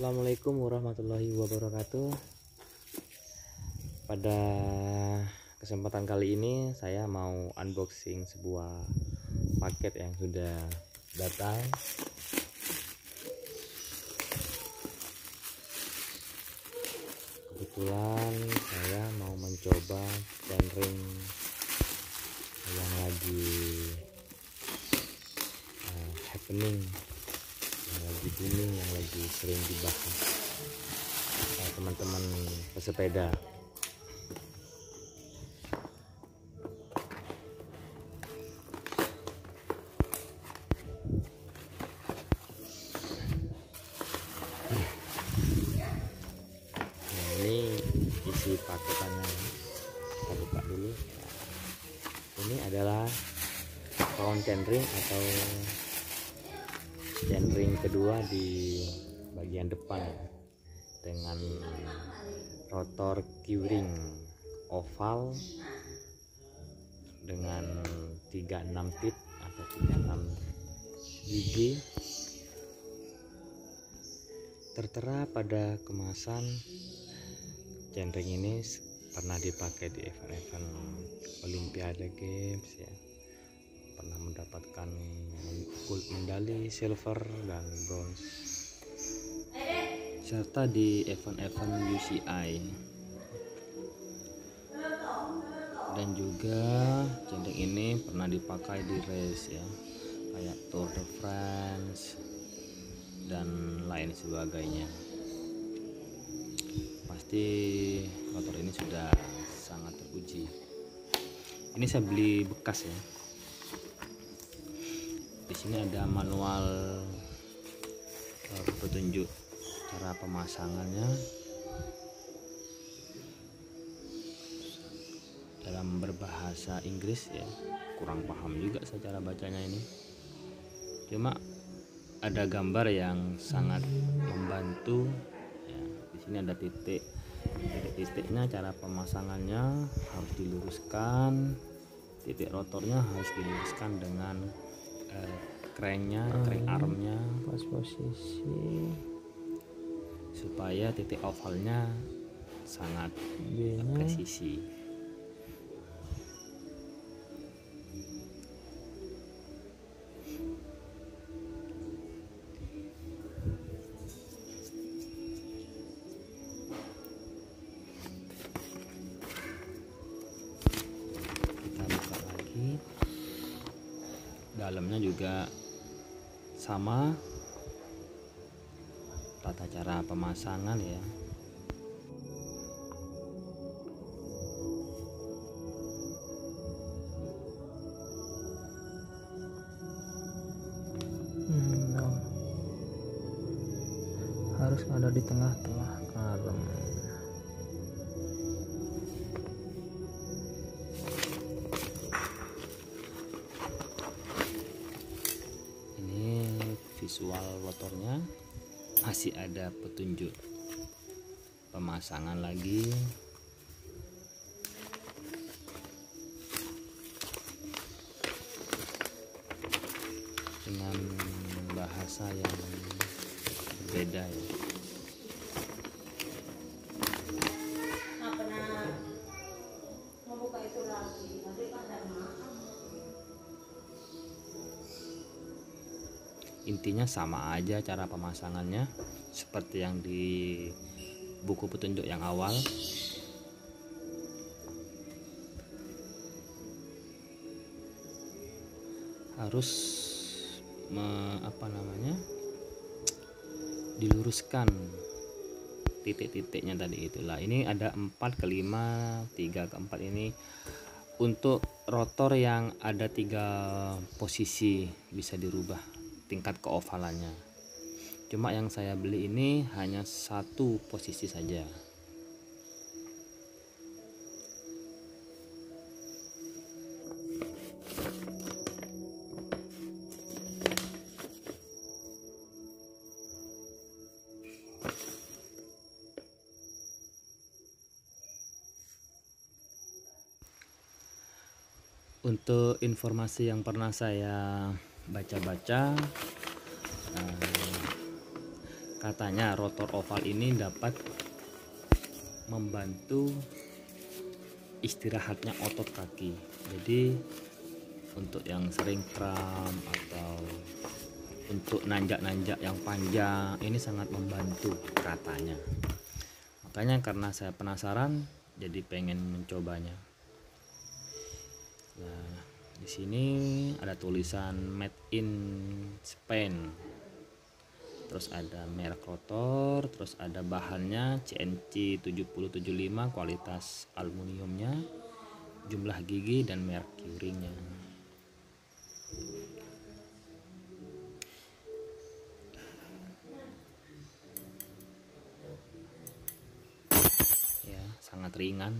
Assalamualaikum warahmatullahi wabarakatuh. Pada kesempatan kali ini saya mau unboxing sebuah paket yang sudah datang. Kebetulan saya mau mencoba chainring yang lagi happening, yang lagi booming, yang lagi sering dibahas teman-teman pesepeda. Nah, ini isi paketannya, kita buka dulu. Ini adalah front chainring atau chainring kedua di bagian depan dengan rotor keyring oval dengan 36 tit atau 36 gigi. Tertera pada kemasan, chainring ini pernah dipakai di event-event Olimpiade Games ya. Pernah mendapatkan gold medali, silver dan bronze, serta di event-event UCI. Dan juga chainring ini pernah dipakai di race ya, kayak Tour de France dan lain sebagainya. Pasti motor ini sudah sangat teruji. Ini saya beli bekas ya. Di sini ada manual petunjuk cara pemasangannya dalam berbahasa Inggris ya. Kurang paham juga secara bacanya ini. Cuma ada gambar yang sangat membantu ya. Di sini ada titik-titiknya, cara pemasangannya harus diluruskan, titik rotornya harus diluruskan dengan cranknya, crank armnya pas posisi supaya titik ovalnya sangat presisi. Kita buka lagi. Dalamnya juga sama, tata cara pemasangan ya. Harus ada di tengah-tengah kalem. Visual rotornya masih ada petunjuk pemasangan lagi. Dengan bahasa yang berbeda ya. Intinya sama aja cara pemasangannya seperti yang di buku petunjuk yang awal. Harus diluruskan titik-titiknya tadi itulah. Ini ada 4 ke 5, 3 ke 4 ini untuk rotor yang ada 3 posisi, bisa dirubah tingkat keovalannya. Cuma yang saya beli ini hanya 1 posisi saja. Untuk informasi yang pernah saya baca-baca, Katanya rotor oval ini dapat membantu istirahatnya otot kaki. Jadi untuk yang sering kram atau untuk nanjak-nanjak yang panjang ini sangat membantu katanya. Makanya karena saya penasaran jadi pengen mencobanya. Nah, di sini ada tulisan made in Spain. Terus ada merek rotor, terus ada bahannya CNC 7075, kualitas aluminiumnya, jumlah gigi dan merek curingnya. Ya, sangat ringan.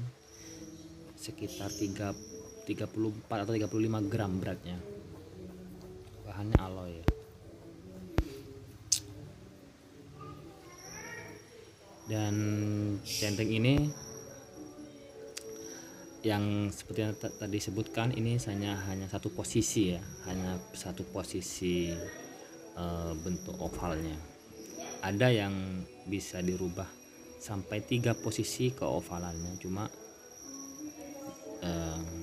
Sekitar 34 atau 35 gram beratnya. Bahannya alloy ya. Dan centeng ini yang seperti yang tadi sebutkan ini hanya satu posisi ya, hanya satu posisi bentuk ovalnya. Ada yang bisa dirubah sampai 3 posisi keovalannya, cuma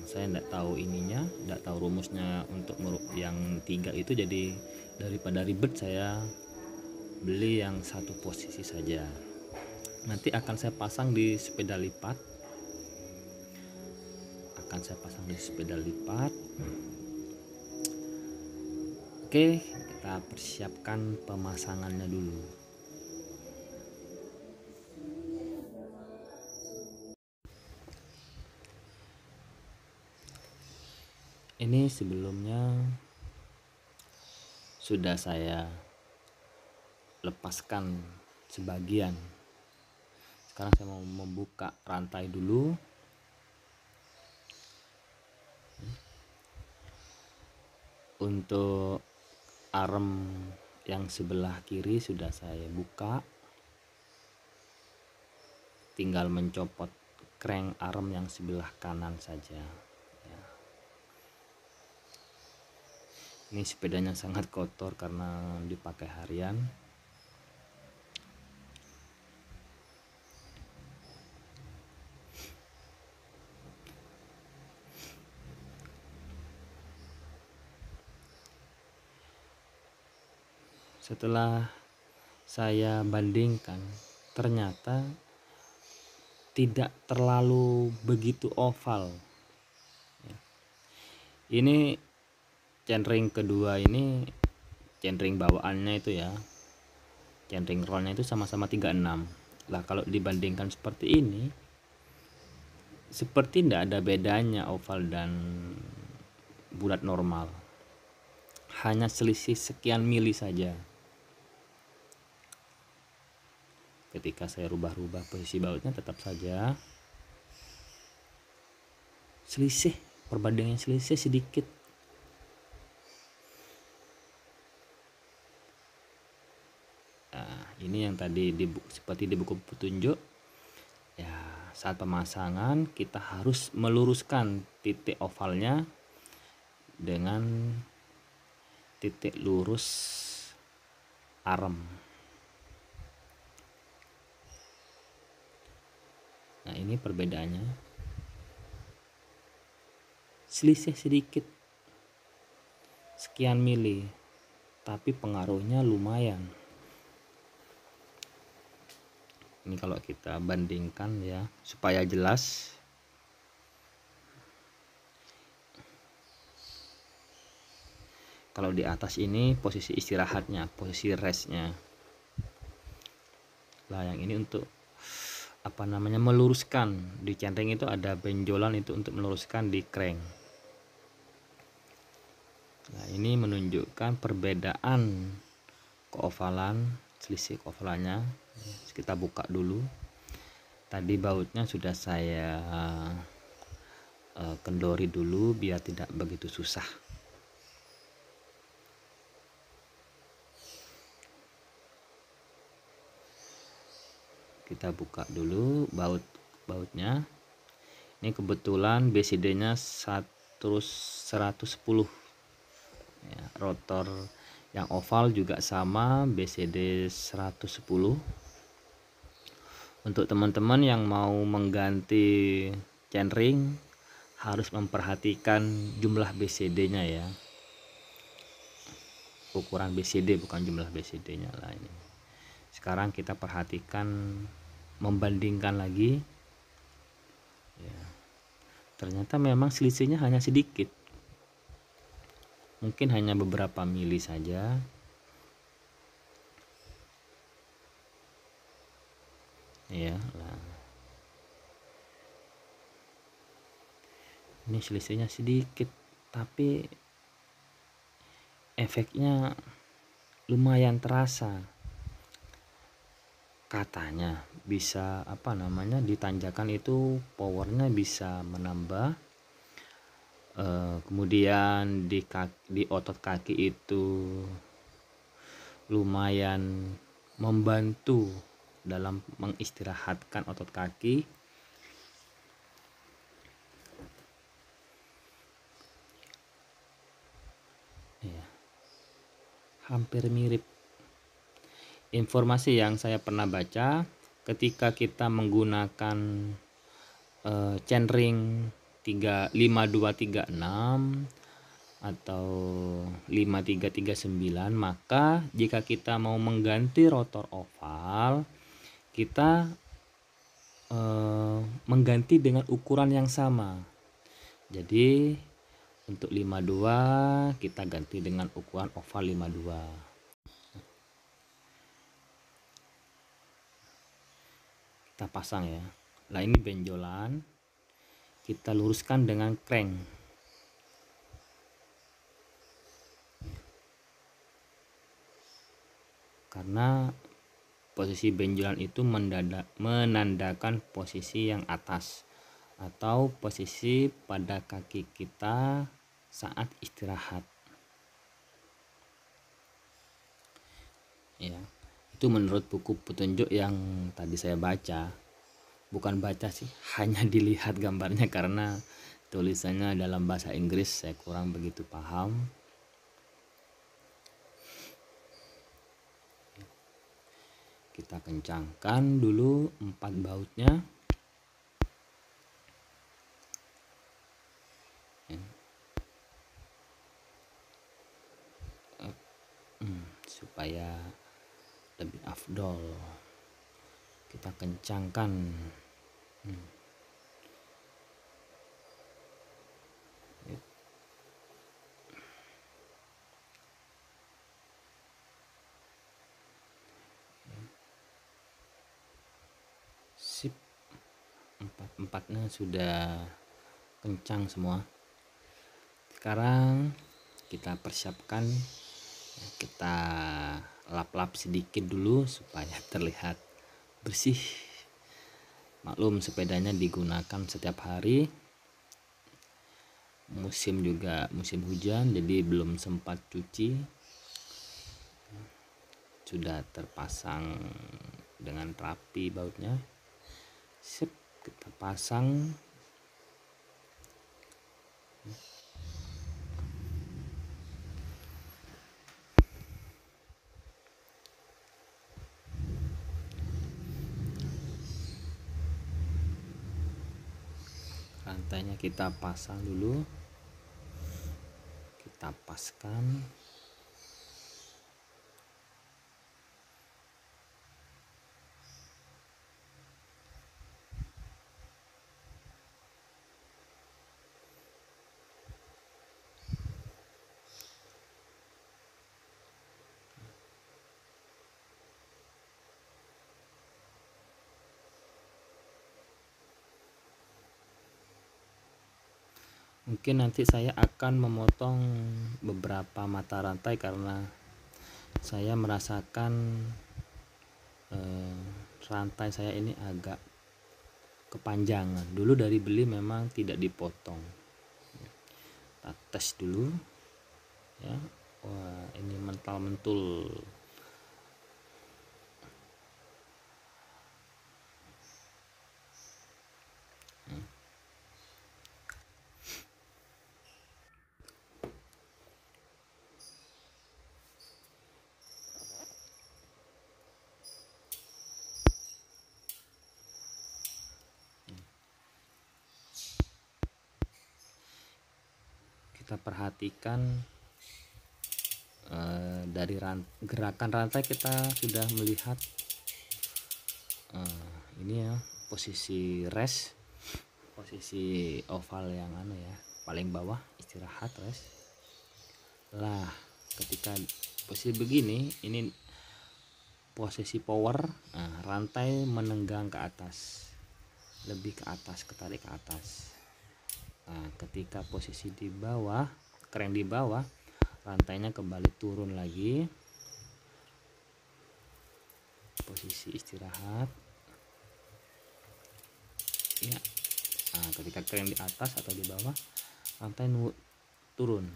saya tidak tahu ininya, tidak tahu rumusnya untuk yang 3 itu. Jadi daripada ribet saya beli yang satu posisi saja. Nanti akan saya pasang di sepeda lipat. Oke, kita persiapkan pemasangannya dulu. Ini sebelumnya sudah saya lepaskan sebagian. Sekarang saya mau membuka rantai dulu. Untuk arem yang sebelah kiri sudah saya buka. Tinggal mencopot crank arem yang sebelah kanan saja. Ini sepedanya sangat kotor karena dipakai harian. Setelah saya bandingkan, ternyata tidak terlalu begitu oval. Ini centering kedua, ini centering bawaannya itu ya, centering rollnya itu sama-sama 36. Lah kalau dibandingkan seperti ini, seperti tidak ada bedanya oval dan bulat normal, hanya selisih sekian mili saja. Ketika saya rubah-rubah posisi bautnya, tetap saja selisih, perbandingan selisih sedikit. Nah, ini yang tadi seperti di buku petunjuk ya, saat pemasangan kita harus meluruskan titik ovalnya dengan titik lurus arem. Nah, ini perbedaannya, selisih sedikit sekian mili, tapi pengaruhnya lumayan. Ini kalau kita bandingkan ya, supaya jelas. Kalau di atas ini posisi istirahatnya, posisi restnya. Lah yang ini untuk meluruskan. Di centeng itu ada benjolan, itu untuk meluruskan di crank. Nah, ini menunjukkan perbedaan keovalan, selisih keovalannya. Kita buka dulu. Tadi bautnya sudah saya kendori dulu biar tidak begitu susah. Kita buka dulu bautnya. Ini kebetulan BCD nya 110 ya, rotor Yang oval juga sama, BCD 110. Untuk teman-teman yang mau mengganti chainring harus memperhatikan jumlah BCD-nya ya. Ukuran BCD bukan jumlah BCD-nya lah ini. Sekarang kita perhatikan, membandingkan lagi. Ya. Ternyata memang selisihnya hanya sedikit. Mungkin hanya beberapa mili saja. Ya, nah. Ini selisihnya sedikit, tapi efeknya lumayan terasa. Katanya bisa ditanjakan itu powernya bisa menambah. Kemudian di otot kaki itu lumayan membantu dalam mengistirahatkan otot kaki. Ya, hampir mirip. Informasi yang saya pernah baca, ketika kita menggunakan chainring 5236 atau 5339, maka jika kita mau mengganti rotor oval, kita mengganti dengan ukuran yang sama. Jadi untuk 52 kita ganti dengan ukuran oval 52. Kita pasang ya. Nah, ini benjolan, kita luruskan dengan crank. Karena posisi benjolan itu menandakan posisi yang atas atau posisi pada kaki kita saat istirahat. Ya, itu menurut buku petunjuk yang tadi saya baca. Bukan baca sih, hanya dilihat gambarnya karena tulisannya dalam bahasa Inggris, saya kurang begitu paham. Kita kencangkan dulu 4 bautnya. Supaya lebih afdol, kita kencangkan. Sip, empatnya sudah kencang semua. Sekarang kita persiapkan, kita lap-lap sedikit dulu supaya terlihat bersih. Maklum sepedanya digunakan setiap hari, musim juga musim hujan, jadi belum sempat cuci. Sudah terpasang dengan rapi bautnya. Sip, kita pasang. Rantainya kita pasang dulu, kita paskan. Mungkin nanti saya akan memotong beberapa mata rantai karena saya merasakan rantai saya ini agak kepanjangan. Dulu dari beli memang tidak dipotong. Kita tes dulu ya. Wah, ini mental-mentul. kita perhatikan dari gerakan rantai kita sudah melihat ini ya, posisi rest, posisi oval yang paling bawah, istirahat, rest. Lah ketika posisi begini, ini posisi power. Rantai menenggang ke atas, lebih ke atas, ketarik ke atas. Nah ketika posisi di bawah, crank di bawah, rantainya kembali turun lagi, posisi istirahat ya. Nah ketika crank di atas atau di bawah, rantai turun.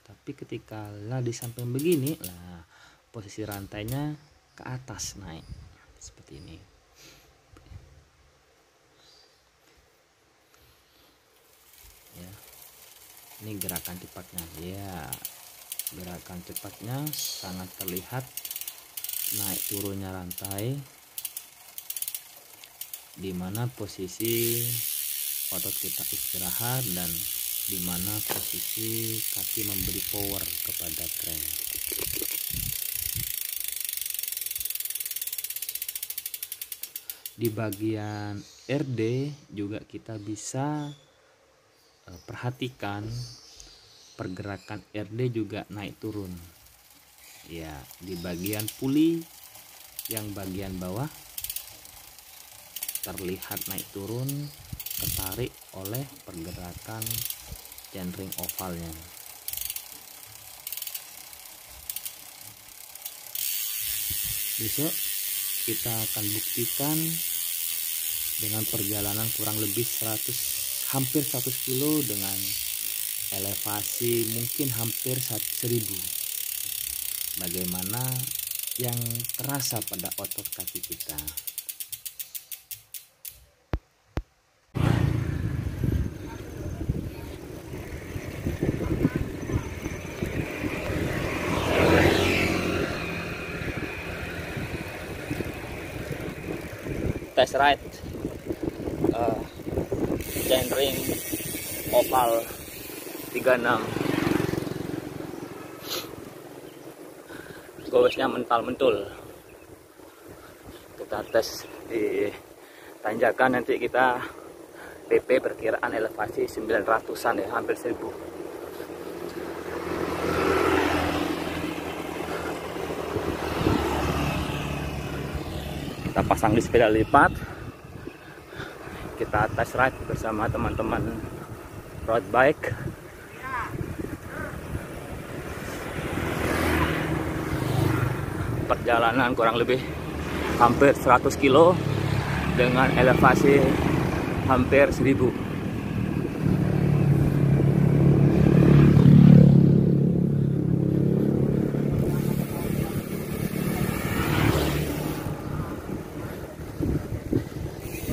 Tapi ketika lah di samping begini, lah posisi rantainya ke atas, naik seperti ini ya. Ini gerakan cepatnya ya, gerakan cepatnya sangat terlihat, naik turunnya rantai, dimana posisi otot kita istirahat dan dimana posisi kaki memberi power kepada crank. Di bagian RD juga kita bisa perhatikan pergerakan RD juga naik turun ya. Di bagian puli yang bagian bawah terlihat naik turun, ketarik oleh pergerakan chainring ovalnya. Besok kita akan buktikan dengan perjalanan kurang lebih hampir 100 kilo dengan elevasi mungkin hampir 1000. Bagaimana yang terasa pada otot kaki kita. Test ride chainring oval 36, gowesnya mental-mentul. Kita tes di tanjakan, nanti kita PP perkiraan elevasi 900-an ya, hampir 1000. Kita pasang di sepeda lipat, kita test ride bersama teman-teman road bike. Perjalanan kurang lebih hampir 100 kilo dengan elevasi hampir 1000.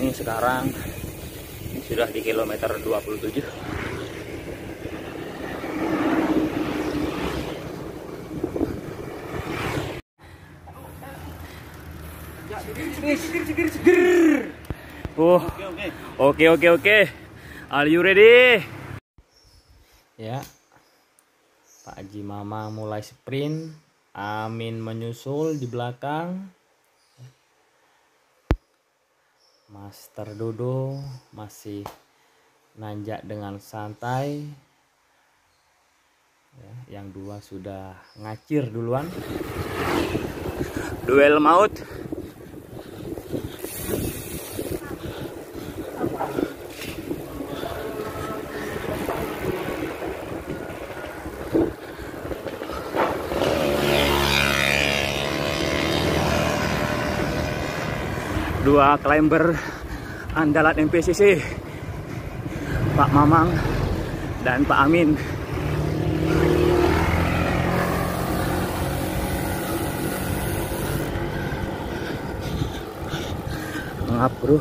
Ini sekarang sudah di kilometer 27. Oke. Are you ready? Ya. Pak Haji Mama mulai sprint, Amin menyusul di belakang. Master Dodo masih nanjak dengan santai ya, yang dua sudah ngacir duluan. Duel maut. Dua climber andalan MPCC, Pak Mamang dan Pak Amin. Ngap bro.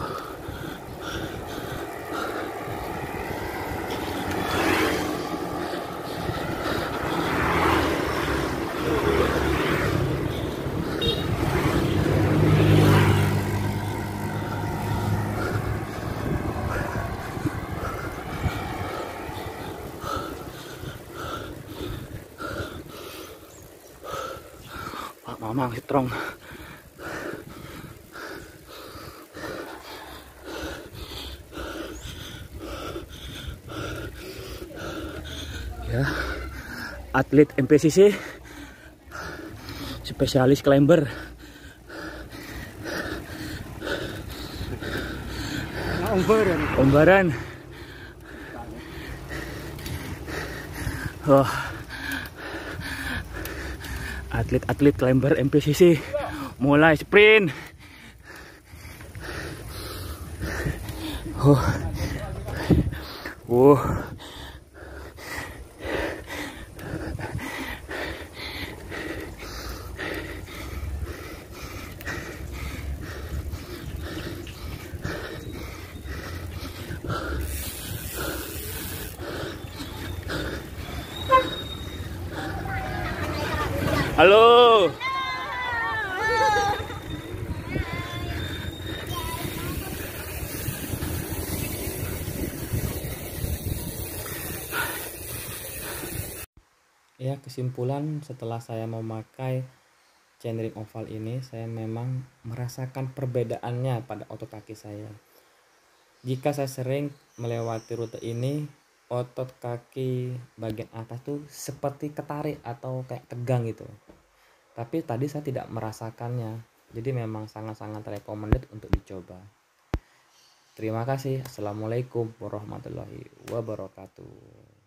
Mamang strong. Ya, atlet MPCC, spesialis climber. Ombaran. Oh. Atlet-atlet climber MPCC mulai sprint. Halo. Ya, kesimpulan setelah saya memakai chainring oval ini, saya memang merasakan perbedaannya pada otot kaki saya. Jika saya sering melewati rute ini, otot kaki bagian atas tuh seperti ketarik atau kayak tegang gitu. Tapi tadi saya tidak merasakannya. Jadi memang sangat-sangat recommended untuk dicoba. Terima kasih. Assalamualaikum warahmatullahi wabarakatuh.